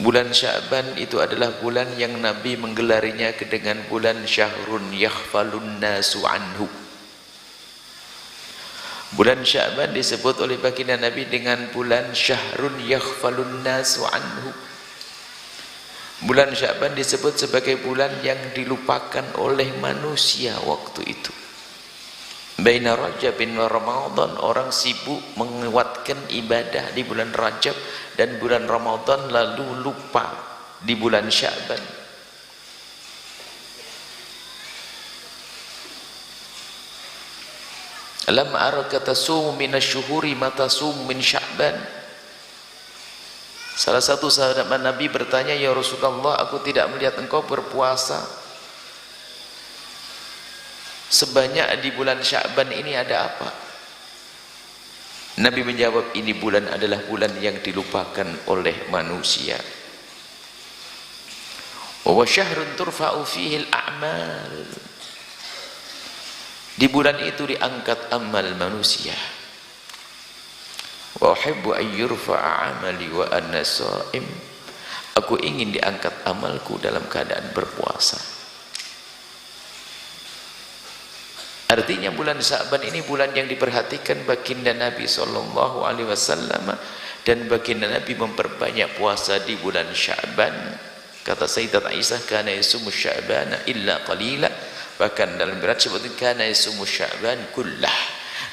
Bulan Sya'ban itu adalah bulan yang Nabi menggelarinya dengan bulan syahrun yaghfalun nasu anhu. Bulan Sya'ban disebut oleh baginda Nabi dengan bulan syahrun yaghfalun nasu anhu. Bulan Sya'ban disebut sebagai bulan yang dilupakan oleh manusia waktu itu. Baina Rajabin wa Ramadan, orang sibuk menguatkan ibadah di bulan Rajab dan bulan Ramadan, lalu lupa di bulan Sya'ban. Lam araka tasumu minasyuhuri ma tasumu min Sya'ban. Salah satu sahabat Nabi bertanya, ya Rasulullah, aku tidak melihat engkau berpuasa sebanyak di bulan Sya'ban ini, ada apa? Nabi menjawab, ini bulan adalah bulan yang dilupakan oleh manusia. Wa syahrun turfa'u fihi al-a'mal. Di bulan itu diangkat amal manusia. Wa uhibbu an yurfa'a 'amali wa ana sha'im. Aku ingin diangkat amalku dalam keadaan berpuasa. Artinya bulan Sya'ban ini bulan yang diperhatikan baginda Nabi sallallahu alaihi wasallam, dan baginda Nabi memperbanyak puasa di bulan Sya'ban. Kata Sayyidat Aisyah, kana yasumu Sya'bana illa qalila, bahkan dalam riwayat disebutkan kana yasumu Sya'ban kullah.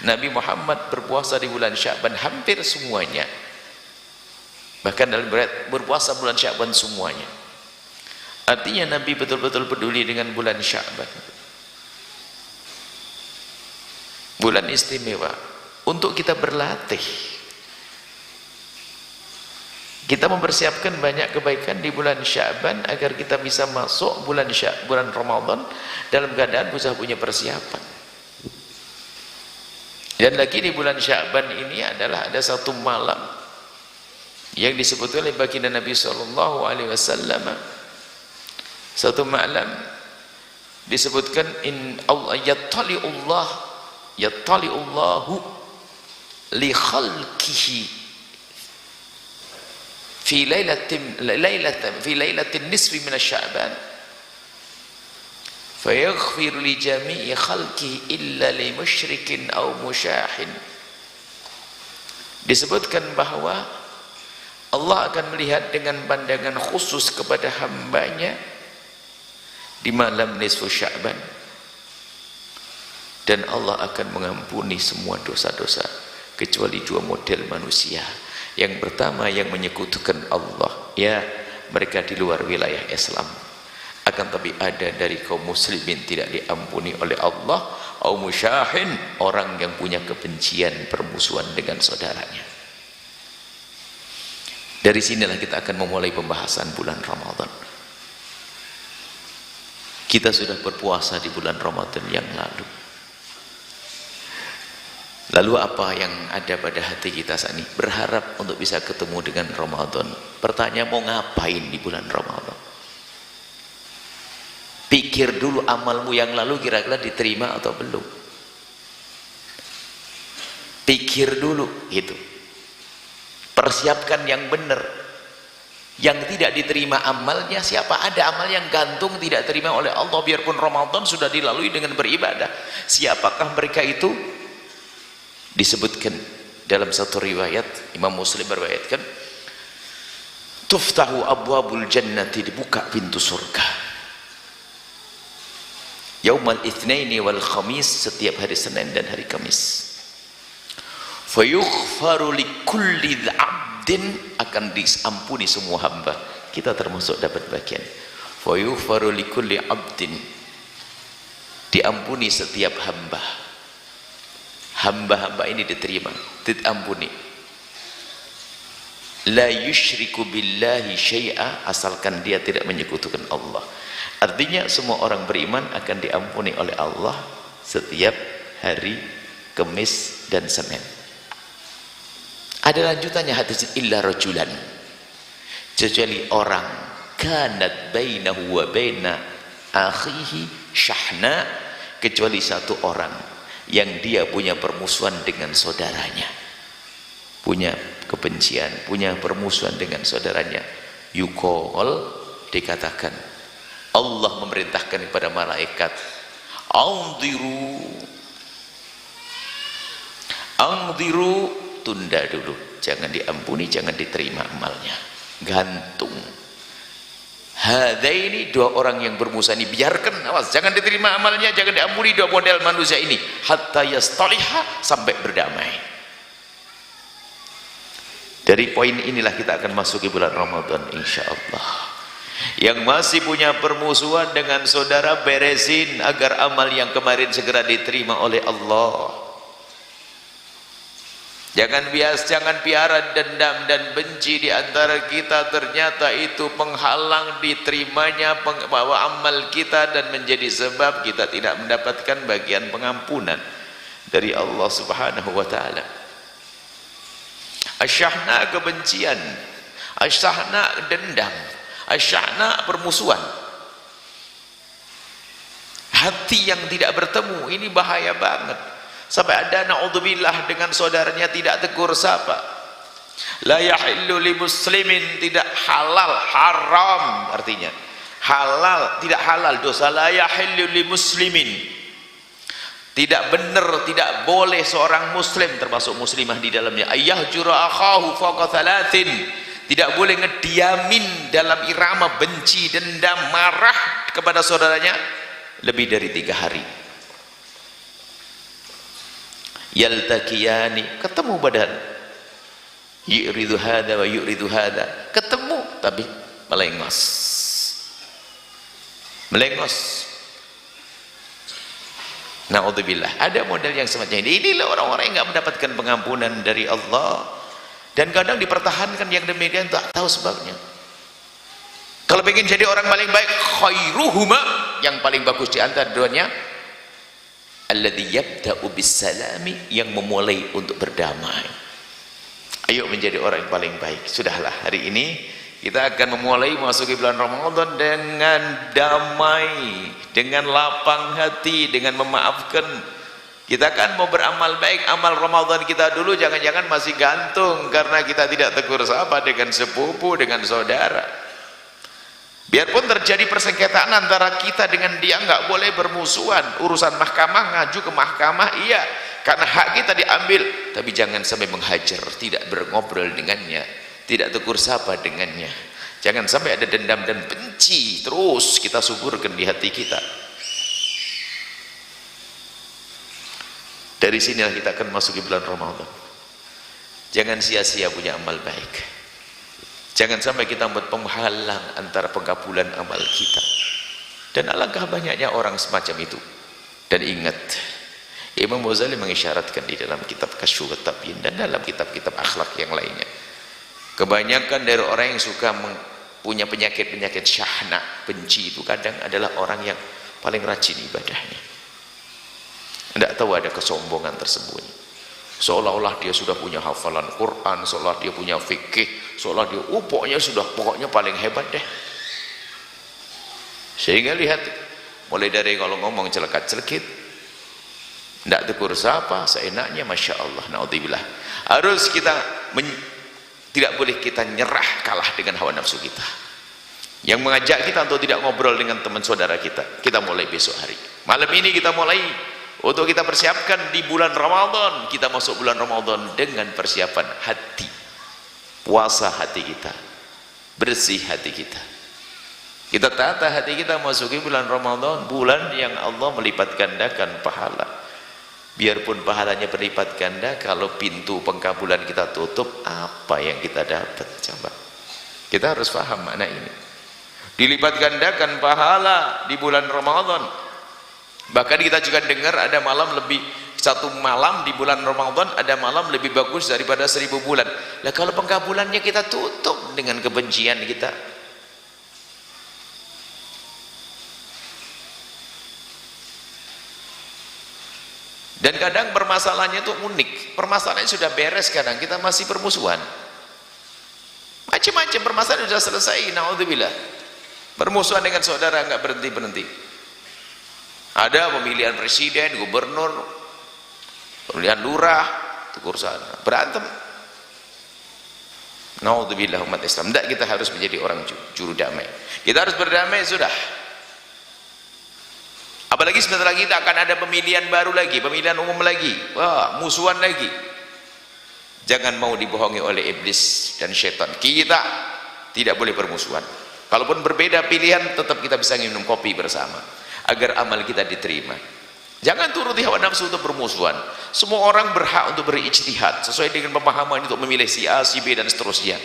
Nabi Muhammad berpuasa di bulan Sya'ban hampir semuanya. Bahkan dalam riwayat berpuasa bulan Sya'ban semuanya. Artinya Nabi betul-betul peduli dengan bulan Sya'ban. Bulan istimewa untuk kita berlatih. Kita mempersiapkan banyak kebaikan di bulan Sya'ban agar kita bisa masuk bulan Ramadan dalam keadaan bisa punya persiapan. Dan lagi di bulan Sya'ban ini adalah ada satu malam yang disebut oleh baginda Nabi sallallahu alaihi wasallam. Satu malam disebutkan in Allah yattali'ullahu li khalqihi fi lailatin nisfi min asy-sya'ban fayaghfiru li jami'i khalqihi illa li musyrikin aw musyahin. Disebutkan bahwa Allah akan melihat dengan pandangan khusus kepada hambanya di malam nisfu Sya'ban, dan Allah akan mengampuni semua dosa-dosa kecuali dua model manusia. Yang pertama yang menyekutukan Allah, ya mereka di luar wilayah Islam, akan tapi ada dari kaum muslimin tidak diampuni oleh Allah, au musyahin, orang yang punya kebencian permusuhan dengan saudaranya. Dari sinilah kita akan memulai pembahasan bulan Ramadan. Kita sudah berpuasa di bulan Ramadan yang lalu. Lalu apa yang ada pada hati kita saat ini? Berharap untuk bisa ketemu dengan Ramadan. Pertanyaan, mau ngapain di bulan Ramadan? Pikir dulu amalmu yang lalu kira-kira diterima atau belum. Pikir dulu gitu. Persiapkan yang benar. Yang tidak diterima amalnya, siapa ada amal yang gantung tidak terima oleh Allah biarpun Ramadan sudah dilalui dengan beribadah. Siapakah mereka itu? Disebutkan dalam satu riwayat, Imam Muslim berriwayatkan, tuftahu abwabul jannati, dibuka pintu surga yaumal itsnaini wal khamis, setiap hari Senin dan hari Kamis. Fayughfaru likulli abdin, akan diampuni semua hamba. Kita termasuk dapat bagian. Fayughfaru likulli abdin, diampuni setiap hamba. Hamba-hamba ini diterima, diampuni. La yusyriku billahi syai'a, asalkan dia tidak menyekutukan Allah. Artinya semua orang beriman akan diampuni oleh Allah setiap hari Kamis dan Senin. Ada lanjutannya hadis, illa rajulan, kecuali orang kanat bainahu wa baina akhihi syahna, kecuali satu orang yang dia punya permusuhan dengan saudaranya, punya kebencian, punya permusuhan dengan saudaranya. Yuqal, dikatakan Allah memerintahkan kepada malaikat, anziru, tunda dulu, jangan diampuni, jangan diterima amalnya, gantung. Hadaini, dua orang yang bermusuh ini biarkan, awas, jangan diterima amalnya, jangan diampuni dua model manusia ini, hatta yastaliha, sampai berdamai. Dari poin inilah kita akan masuk ke bulan Ramadan insyaallah. Yang masih punya permusuhan dengan saudara, beresin agar amal yang kemarin segera diterima oleh Allah. Jangan piara dendam dan benci di antara kita, ternyata itu penghalang diterimanya bahwa amal kita dan menjadi sebab kita tidak mendapatkan bagian pengampunan dari Allah Subhanahu wa taala. Asyahna, kebencian, asyahna, dendam, asyahna, permusuhan. Hati yang tidak bertemu ini bahaya banget. Sampai ada na'udzubillah dengan saudaranya tidak tegur sapa. La yahillu li muslimin, tidak halal, haram artinya. Halal, tidak halal, dosa. La yahillu li muslimin, tidak benar, tidak boleh seorang muslim, termasuk muslimah di dalamnya, ayyahjura akhahu fawqa thalathin, tidak boleh ngediamin dalam irama benci, dendam, marah kepada saudaranya lebih dari 3 hari. Yaltaqiyani, ketemu badan, yuridu hada wa yuridu hada, ketemu tapi melengos, na'udzubillah. Ada model yang semacam ini. Inilah orang-orang yang nggak mendapatkan pengampunan dari Allah, dan kadang dipertahankan yang demikian tak tahu sebabnya. Kalau ingin jadi orang paling baik, khairuhuma, yang paling bagus di antara duanya, alladzi yabda'u bis-salami, yang memulai untuk berdamai. Ayo menjadi orang yang paling baik. Sudahlah, hari ini kita akan memulai memasuki bulan Ramadan dengan damai, dengan lapang hati, dengan memaafkan. Kita kan mau beramal baik, amal Ramadan kita dulu jangan-jangan masih gantung karena kita tidak tegur sapa dengan sepupu, dengan saudara. Biarpun terjadi persengketaan antara kita dengan dia, nggak boleh bermusuhan. Urusan mahkamah, ngaju ke mahkamah, iya, karena hak kita diambil, tapi jangan sampai menghajar, tidak berobrol dengannya, tidak tegur sapa dengannya. Jangan sampai ada dendam dan benci terus kita suburkan di hati kita. Dari sinilah kita akan masuk ke bulan Ramadan. Jangan sia-sia punya amal baik. Jangan sampai kita membuat penghalang antara pengkabulan amal kita. Dan alangkah banyaknya orang semacam itu. Dan ingat, Imam Ghazali mengisyaratkan di dalam kitab Kasyfut Tabyin dan dalam kitab-kitab akhlak yang lainnya, kebanyakan dari orang yang suka punya penyakit-penyakit syahna, benci, itu kadang adalah orang yang paling rajin ibadahnya. Tidak tahu ada kesombongan tersembunyi, seolah-olah dia sudah punya hafalan Quran, seolah dia punya fikih, seolah dia pokoknya paling hebat deh. Sehingga lihat, mulai dari kalau ngomong celekat-celekit, tidak tegur sapa, seenaknya, masya Allah, naudzubillah. Harus kita tidak boleh kita nyerah, kalah dengan hawa nafsu kita yang mengajak kita untuk tidak ngobrol dengan teman saudara kita. Kita mulai besok hari, malam ini kita mulai untuk kita persiapkan di bulan Ramadan. Kita masuk bulan Ramadan dengan persiapan hati, puasa hati kita, bersih hati kita. Kita tata hati kita masuki bulan Ramadan, bulan yang Allah melipat gandakan pahala. Biarpun pahalanya berlipat ganda, kalau pintu pengkabulan kita tutup, apa yang kita dapat? Coba kita harus paham makna ini. Dilipat gandakan pahala di bulan Ramadan. Bahkan kita juga dengar ada malam lebih, satu malam di bulan Ramadan ada malam lebih bagus daripada 1000 bulan. Lah kalau pengkabulannya kita tutup dengan kebencian kita, dan kadang permasalahannya itu unik. Permasalahannya sudah beres, kadang kita masih permusuhan. Macam-macam permasalahan sudah selesai, naudzubillah. Permusuhan dengan saudara nggak berhenti-berhenti. Ada pemilihan presiden, gubernur, pemilihan lurah, tegur sana, berantem. Naudzubillah umat Islam. Tidak, kita harus menjadi orang juru damai. Kita harus berdamai sudah. Apalagi sebentar lagi kita akan ada pemilihan baru lagi, pemilihan umum lagi. Wah, musuhan lagi. Jangan mau dibohongi oleh iblis dan syaitan. Kita tidak boleh bermusuhan. Kalaupun berbeda pilihan, tetap kita bisa minum kopi bersama agar amal kita diterima. Jangan turuti hawa nafsu untuk bermusuhan. Semua orang berhak untuk berijtihad sesuai dengan pemahaman untuk memilih si A, si B dan seterusnya.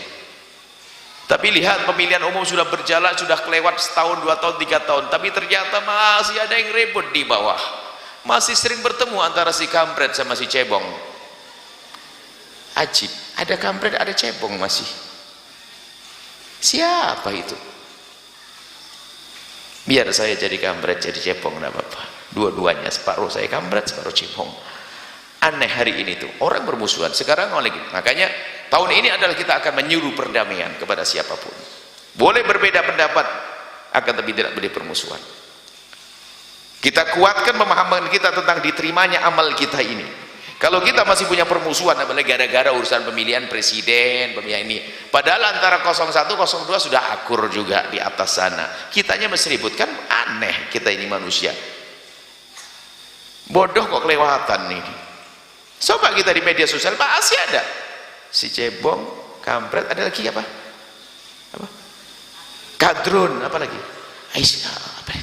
Tapi lihat pemilihan umum sudah berjalan, sudah kelewat setahun, 2 tahun, 3 tahun, tapi ternyata masih ada yang ribut di bawah. Masih sering bertemu antara si kampret sama si cebong. Ajib, ada kampret, ada cebong masih. Siapa itu? Biar saya jadi kampret, jadi cebong, enggak apa-apa. Dua-duanya, separuh saya kampret, separuh cebong. Aneh hari ini tuh, orang bermusuhan. Sekarang lagi, makanya tahun ini adalah kita akan menyuruh perdamaian kepada siapapun. Boleh berbeda pendapat, akan tapi tidak boleh permusuhan. Kita kuatkan pemahaman kita tentang diterimanya amal kita ini. Kalau kita masih punya permusuhan, apalagi gara-gara urusan pemilihan presiden, pemilihan ini, padahal antara 01, 02 sudah akur juga di atas sana. Kitanya masih ribut, kan aneh kita ini manusia. Bodoh kok kelewatan ini. Coba kita di media sosial masih ada si cebong, kampret, ada lagi apa? Apa? Kadrun, apa lagi? Aisyah, apa?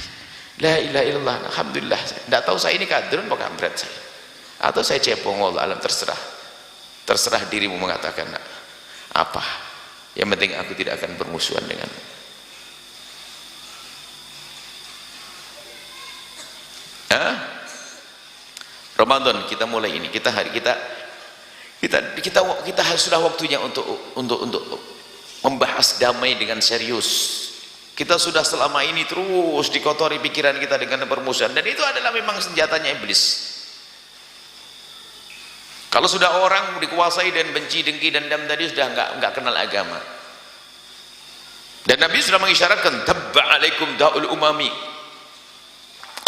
La ilaha illallah, alhamdulillah. Tidak tahu saya ini kadrun atau kampret saya. Atau saya cebong, wallah alam, terserah dirimu mengatakan apa. Yang penting aku tidak akan bermusuhan denganmu. Ramadan kita mulai ini, kita sudah waktunya untuk membahas damai dengan serius. Kita sudah selama ini terus dikotori pikiran kita dengan permusuhan, dan itu adalah memang senjatanya iblis. Kalau sudah orang dikuasai dan benci, dengki, dendam tadi, sudah enggak kenal agama. Dan Nabi sudah mengisyaratkan, tabba alaikum da'ul umami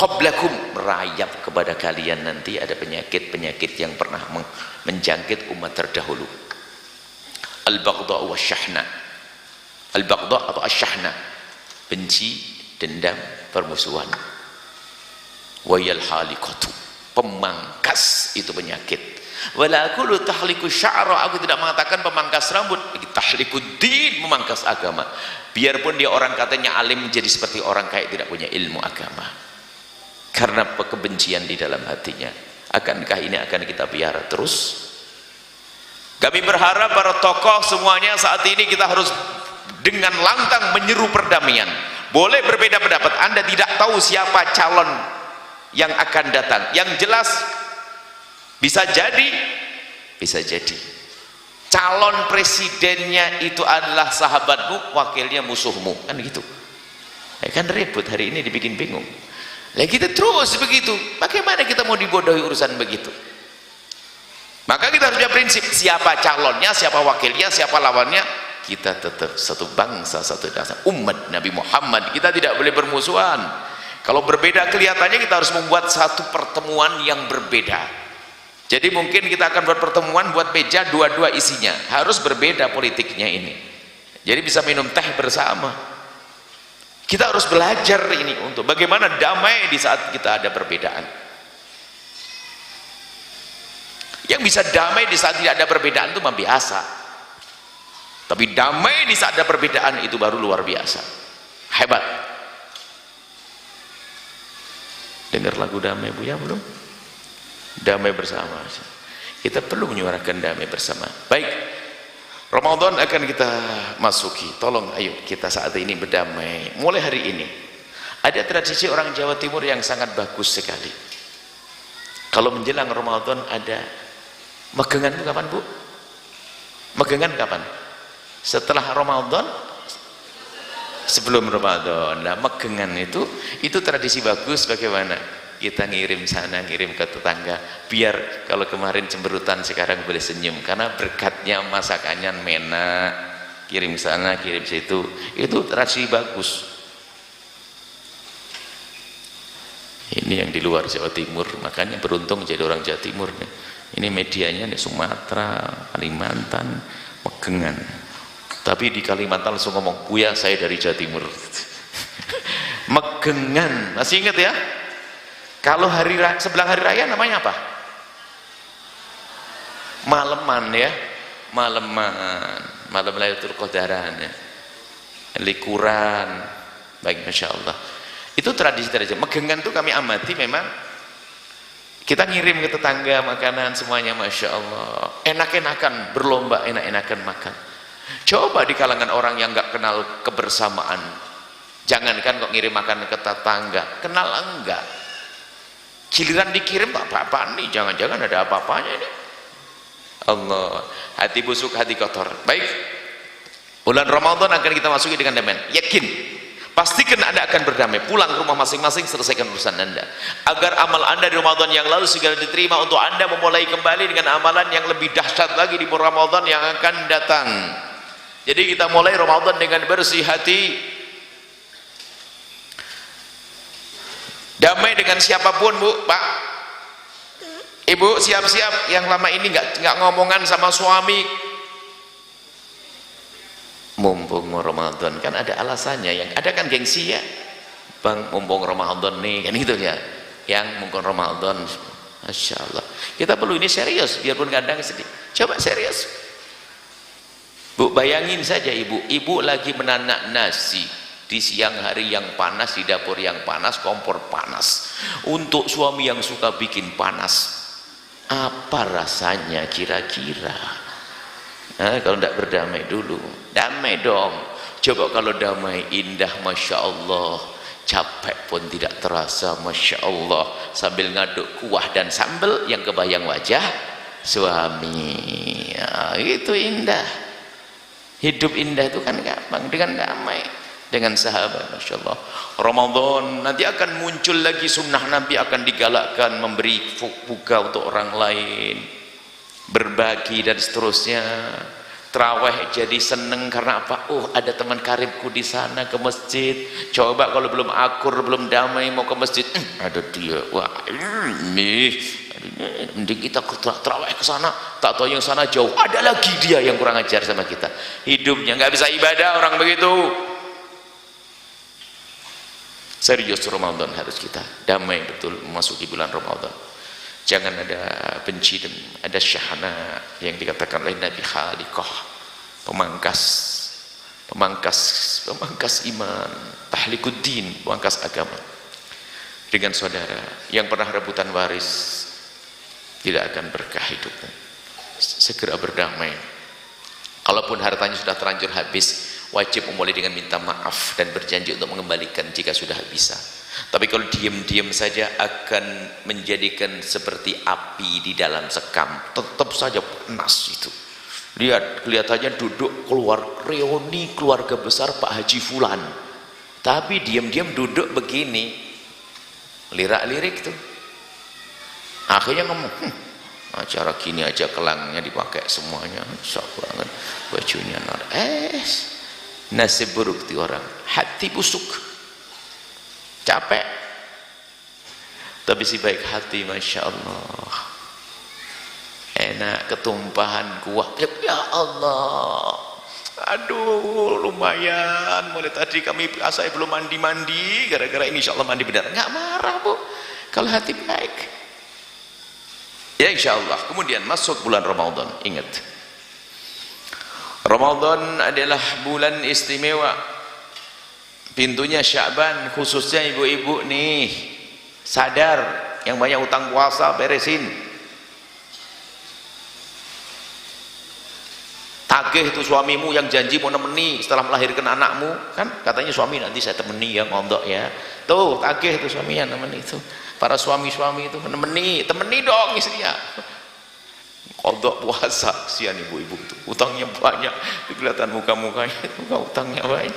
qablakum, merayap kepada kalian nanti ada penyakit-penyakit yang pernah menjangkit umat terdahulu. Al-baghdha wa syahna. Al-baghdha atau asyahna, benci, dendam, permusuhan. Wayal haliqatu, pemangkas itu penyakit. Wala aqulu tahliku sya'ra, aku tidak mengatakan pemangkas rambut, tahlikud din, memangkas agama. Biarpun dia orang katanya alim, menjadi seperti orang kayak tidak punya ilmu agama karena kebencian di dalam hatinya. Akankah ini akan kita biara terus? Kami berharap para tokoh semuanya saat ini kita harus dengan lantang menyeru perdamaian. Boleh berbeda pendapat, Anda tidak tahu siapa calon yang akan datang. Yang jelas bisa jadi calon presidennya itu adalah sahabatmu, wakilnya musuhmu, kan gitu. Kan ribut hari ini, dibikin bingung. Lah kita terus begitu, bagaimana kita mau dibodohi urusan begitu? Maka kita harus punya prinsip, siapa calonnya, siapa wakilnya, siapa lawannya, kita tetap satu bangsa, satu dasar, umat Nabi Muhammad. Kita tidak boleh bermusuhan. Kalau berbeda kelihatannya, kita harus membuat satu pertemuan yang berbeda. Jadi mungkin kita akan buat pertemuan, buat meja, dua-dua isinya harus berbeda politiknya ini. Jadi bisa minum teh bersama. Kita harus belajar ini untuk bagaimana damai di saat kita ada perbedaan. Yang bisa damai di saat tidak ada perbedaan itu biasa. Tapi damai di saat ada perbedaan itu baru luar biasa. Hebat. Dengar lagu damai Buya belum? Damai bersama. Kita perlu menyuarakan damai bersama. Baik, Ramadan akan kita masuki. Tolong ayo kita saat ini berdamai. Mulai hari ini ada tradisi orang Jawa Timur yang sangat bagus sekali. Kalau menjelang Ramadan ada megengan. Itu kapan, Bu? Megengan kapan? Setelah Ramadan, sebelum Ramadan. Nah, megengan itu tradisi bagus. Bagaimana? Kita ngirim sana, ngirim ke tetangga, biar kalau kemarin cemberutan sekarang boleh senyum, karena berkatnya masakannya mena. Kirim sana, kirim situ, itu tradisi bagus. Ini yang di luar Jawa Timur, makanya beruntung jadi orang Jawa Timur nih. Ini medianya nih, Sumatera, Kalimantan, megengan. Tapi di Kalimantan langsung ngomong, "Buya, saya dari Jawa Timur." Megengan, masih ingat ya? Kalau sebelah hari raya namanya apa? Maleman ya, maleman, malam Lailatul Qadaran ya. Likuran, baik, masya Allah. Itu tradisi-tradisi. Megengan tuh kami amati memang kita ngirim ke tetangga makanan semuanya, masya Allah. Enak-enakan, berlomba enak-enakan makan. Coba di kalangan orang yang nggak kenal kebersamaan, jangankan kok ngirim makanan ke tetangga, kenal enggak? Giliran dikirim apa-apaan nih? Jangan-jangan ada apa-apanya ini. Allah, hati busuk, hati kotor. Baik, bulan Ramadan akan kita masuki dengan damai. Yakin, pastikan Anda akan berdamai. Pulang ke rumah masing-masing, selesaikan urusan Anda, agar amal Anda di Ramadan yang lalu segera diterima, untuk Anda memulai kembali dengan amalan yang lebih dahsyat lagi di bulan Ramadan yang akan datang. Jadi kita mulai Ramadan dengan bersih hati, damai dengan siapapun, Bu, Pak, Ibu, siap-siap yang lama ini nggak ngomongan sama suami. Mumpung Ramadan kan ada alasannya, yang ada kan gengsi ya, Bang, mumpung Ramadan nih kan gitu ya, yang mumpung Ramadan, masya Allah. Kita perlu ini serius, biarpun kadang sedih. Coba serius, Bu, bayangin saja ibu lagi menanak nasi di siang hari yang panas, di dapur yang panas, kompor panas, untuk suami yang suka bikin panas. Apa rasanya kira-kira? Nah, kalau tidak berdamai dulu, damai dong. Coba kalau damai, indah, masya Allah. Capek pun tidak terasa, masya Allah. Sambil ngaduk kuah dan sambal yang kebayang wajah suami. Ya, itu indah. Hidup indah itu kan gampang dengan damai, dengan sahabat, masya Allah. Ramadan nanti akan muncul lagi sunnah Nabi, akan digalakkan memberi buka untuk orang lain, berbagi dan seterusnya. Terawih jadi seneng karena apa? Oh, ada teman karibku di sana ke masjid. Coba kalau belum akur, belum damai mau ke masjid, ada dia. Wah, nih, mending kita terawih ke sana. Tak tahu yang sana jauh, ada lagi dia yang kurang ajar sama kita. Hidupnya nggak bisa ibadah orang begitu. Serius, Ramadan harus kita damai betul memasuki bulan Ramadan. Jangan ada benci dan ada syahna yang dikatakan oleh Nabi Khaliqah, pemangkas iman, tahlikuddin, pemangkas agama. Dengan saudara yang pernah rebutan waris, tidak akan berkah hidupmu. Segera berdamai. Kalaupun hartanya sudah terlanjur habis, wajib memulai dengan minta maaf dan berjanji untuk mengembalikan jika sudah bisa. Tapi kalau diam-diam saja akan menjadikan seperti api di dalam sekam, tetap saja panas itu. Lihat, kelihatannya duduk reuni keluarga besar Pak Haji Fulan, tapi diam-diam duduk begini, lirak-lirik tuh. Akhirnya ngomong, acara gini aja kelangnya dipakai semuanya, sok banget bajunya. Nasib buruk di orang, hati busuk, capek, tapi si baik hati, masya Allah, enak, ketumpahan kuah, ya Allah, aduh lumayan, mulai tadi saya belum mandi-mandi, gara-gara ini insya Allah mandi benar, nggak marah, Bu, kalau hati baik ya, insya Allah. Kemudian masuk bulan Ramadan, ingat, Ramadan adalah bulan istimewa, pintunya Sya'ban, khususnya ibu-ibu nih, sadar, yang banyak utang puasa beresin, tagih itu suamimu yang janji mau nemeni setelah melahirkan anakmu, kan katanya suami nanti saya temeni ya, ngondok ya, tuh tagih itu suaminya nemeni, itu para suami-suami itu temeni dong istrinya. Kodok puasa, kesian ibu-ibu itu, utangnya banyak, kelihatan muka-mukanya itu utangnya banyak,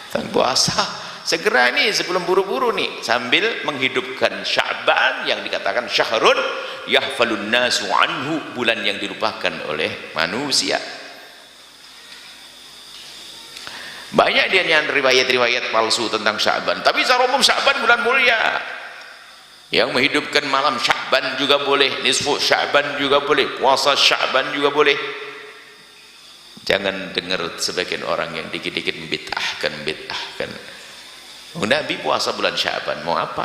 utang puasa. Segera nih sebelum buru-buru nih, sambil menghidupkan Sya'ban yang dikatakan syahrun yahfalun nasu anhu, bulan yang dilupakan oleh manusia. Banyak dia yang riwayat-riwayat palsu tentang Sya'ban, tapi secara umum Sya'ban bulan mulia. Yang menghidupkan malam Sya'ban juga boleh, nisfu Sya'ban juga boleh, puasa Sya'ban juga boleh. Jangan dengar sebagian orang yang dikit-dikit bid'ahkan. Nabi puasa bulan Sya'ban, mau apa?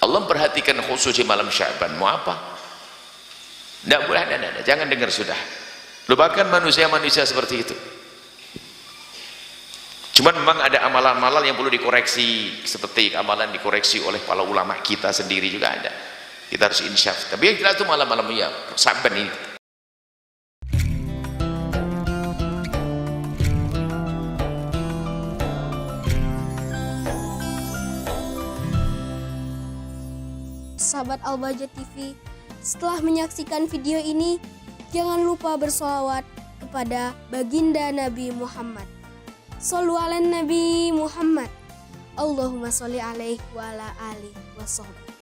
Allah perhatikan khusus di malam Sya'ban, mau apa? Tidak boleh, jangan dengar sudah. Lupakan manusia-manusia seperti itu. Cuman memang ada amalan-amalan yang perlu dikoreksi, seperti amalan dikoreksi oleh para ulama kita sendiri juga ada. Kita harus insyaf. Tapi yang jelas itu malam-malam ya Sya'ban ini. Sahabat Al-Bahjah TV, setelah menyaksikan video ini, jangan lupa bersolawat kepada baginda Nabi Muhammad. Shollu ala Nabi Muhammad. Allahumma sholli alaihi wa ala alihi wa sahbihi.